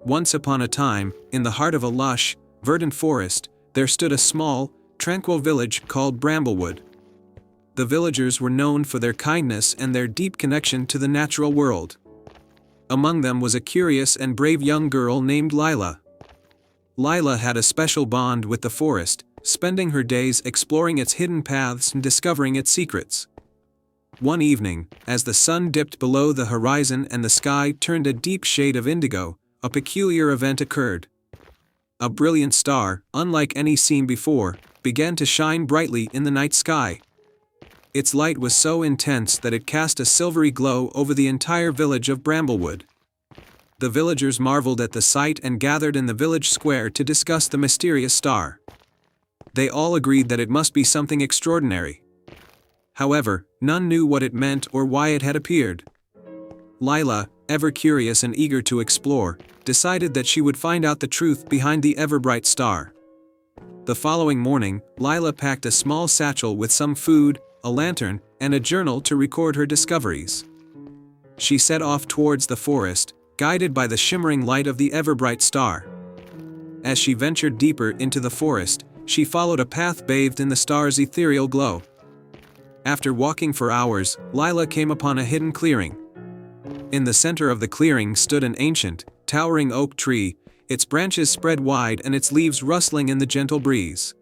Once upon a time, in the heart of a lush, verdant forest, there stood a small, tranquil village called Bramblewood. The villagers were known for their kindness and their deep connection to the natural world. Among them was a curious and brave young girl named Lila. Lila had a special bond with the forest, spending her days exploring its hidden paths and discovering its secrets. One evening, as the sun dipped below the horizon and the sky turned a deep shade of indigo, a peculiar event occurred. A brilliant star, unlike any seen before, began to shine brightly in the night sky. Its light was so intense that it cast a silvery glow over the entire village of Bramblewood. The villagers marveled at the sight and gathered in the village square to discuss the mysterious star. They all agreed that it must be something extraordinary. However, none knew what it meant or why it had appeared. Lila, ever curious and eager to explore, decided that she would find out the truth behind the ever-bright star. The following morning, Lila packed a small satchel with some food, a lantern, and a journal to record her discoveries. She set off towards the forest, guided by the shimmering light of the ever-bright star. As she ventured deeper into the forest, she followed a path bathed in the star's ethereal glow. After walking for hours, Lila came upon a hidden clearing. In the center of the clearing stood an ancient, towering oak tree, its branches spread wide and its leaves rustling in the gentle breeze.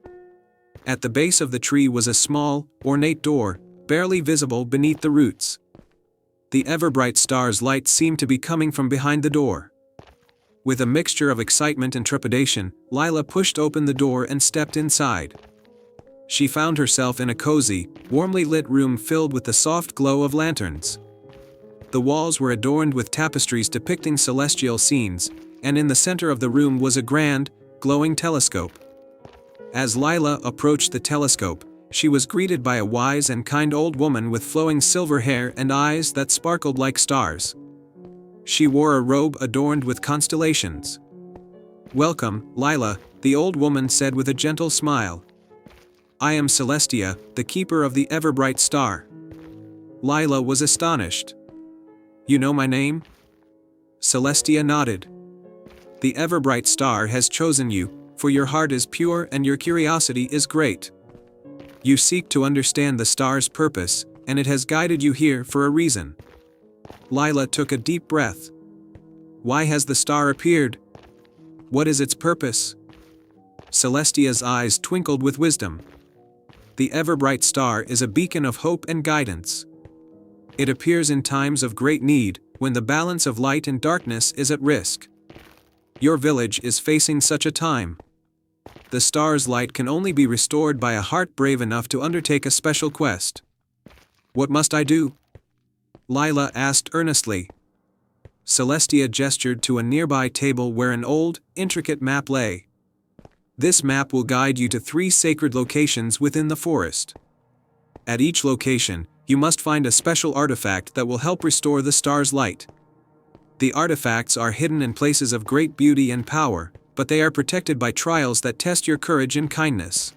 At the base of the tree was a small, ornate door, barely visible beneath the roots. The ever-bright star's light seemed to be coming from behind the door. With a mixture of excitement and trepidation, Lila pushed open the door and stepped inside. She found herself in a cozy, warmly lit room filled with the soft glow of lanterns. The walls were adorned with tapestries depicting celestial scenes, and in the center of the room was a grand, glowing telescope. As Lila approached the telescope, she was greeted by a wise and kind old woman with flowing silver hair and eyes that sparkled like stars. She wore a robe adorned with constellations. "Welcome, Lila," the old woman said with a gentle smile. "I am Celestia, the keeper of the ever-bright star." Lila was astonished. "You know my name?" Celestia nodded. "The ever-bright star has chosen you, for your heart is pure and your curiosity is great. You seek to understand the star's purpose, and it has guided you here for a reason." Lila took a deep breath. "Why has the star appeared? What is its purpose?" Celestia's eyes twinkled with wisdom. "The ever-bright star is a beacon of hope and guidance. It appears in times of great need, when the balance of light and darkness is at risk. Your village is facing such a time. The star's light can only be restored by a heart brave enough to undertake a special quest." "What must I do?" Lila asked earnestly. Celestia gestured to a nearby table where an old, intricate map lay. "This map will guide you to 3 sacred locations within the forest. At each location, you must find a special artifact that will help restore the star's light. The artifacts are hidden in places of great beauty and power, but they are protected by trials that test your courage and kindness."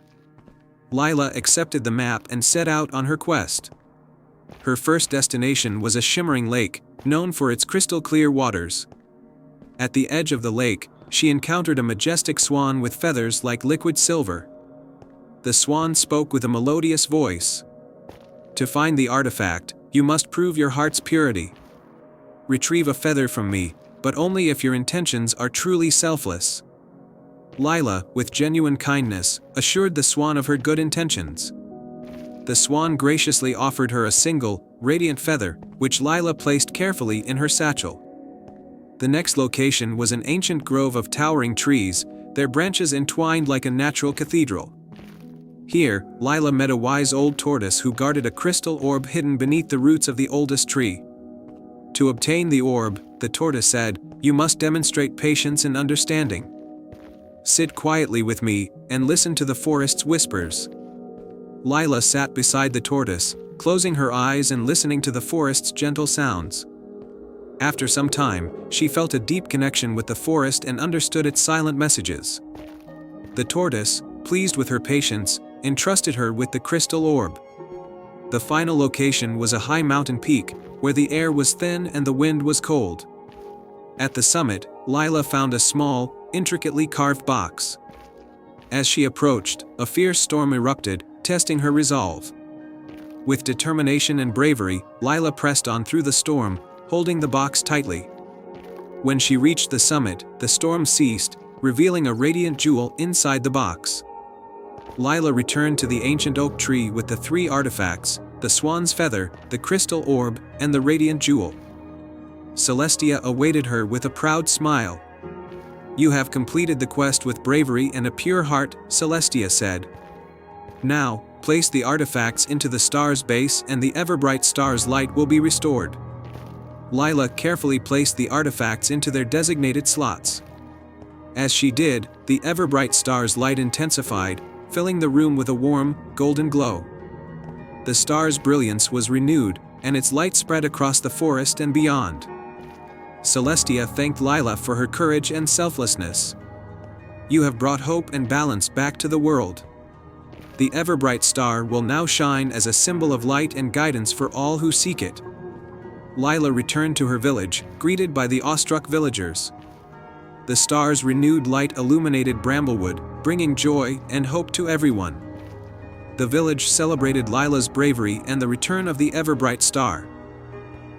Lila accepted the map and set out on her quest. Her first destination was a shimmering lake, known for its crystal-clear waters. At the edge of the lake, she encountered a majestic swan with feathers like liquid silver. The swan spoke with a melodious voice. "To find the artifact, you must prove your heart's purity. Retrieve a feather from me, but only if your intentions are truly selfless." Lila, with genuine kindness, assured the swan of her good intentions. The swan graciously offered her a single, radiant feather, which Lila placed carefully in her satchel. The next location was an ancient grove of towering trees, their branches entwined like a natural cathedral. Here, Lila met a wise old tortoise who guarded a crystal orb hidden beneath the roots of the oldest tree. To obtain the orb, the tortoise said, "You must demonstrate patience and understanding. Sit quietly with me, and listen to the forest's whispers." Lila sat beside the tortoise, closing her eyes and listening to the forest's gentle sounds. After some time, she felt a deep connection with the forest and understood its silent messages. The tortoise, pleased with her patience, entrusted her with the crystal orb. The final location was a high mountain peak, where the air was thin and the wind was cold. At the summit, Lila found a small, intricately carved box. As she approached, a fierce storm erupted, testing her resolve. With determination and bravery, Lila pressed on through the storm, holding the box tightly. When she reached the summit, the storm ceased, revealing a radiant jewel inside the box. Lila returned to the ancient oak tree with the 3 artifacts: the swan's feather, the crystal orb, and the radiant jewel. Celestia awaited her with a proud smile. "You have completed the quest with bravery and a pure heart," Celestia said. "Now, place the artifacts into the star's base and the ever-bright star's light will be restored." Lila carefully placed the artifacts into their designated slots. As she did, the ever-bright star's light intensified, filling the room with a warm, golden glow. The star's brilliance was renewed, and its light spread across the forest and beyond. Celestia thanked Lila for her courage and selflessness. "You have brought hope and balance back to the world. The ever-bright star will now shine as a symbol of light and guidance for all who seek it." Lila returned to her village, greeted by the awestruck villagers. The star's renewed light illuminated Bramblewood, bringing joy and hope to everyone. The village celebrated Lila's bravery and the return of the ever-bright star.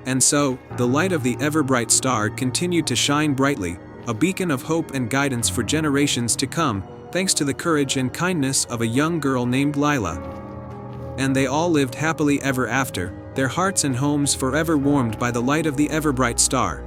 And so, the light of the ever-bright star continued to shine brightly, a beacon of hope and guidance for generations to come, thanks to the courage and kindness of a young girl named Lila. And they all lived happily ever after, their hearts and homes forever warmed by the light of the ever-bright star.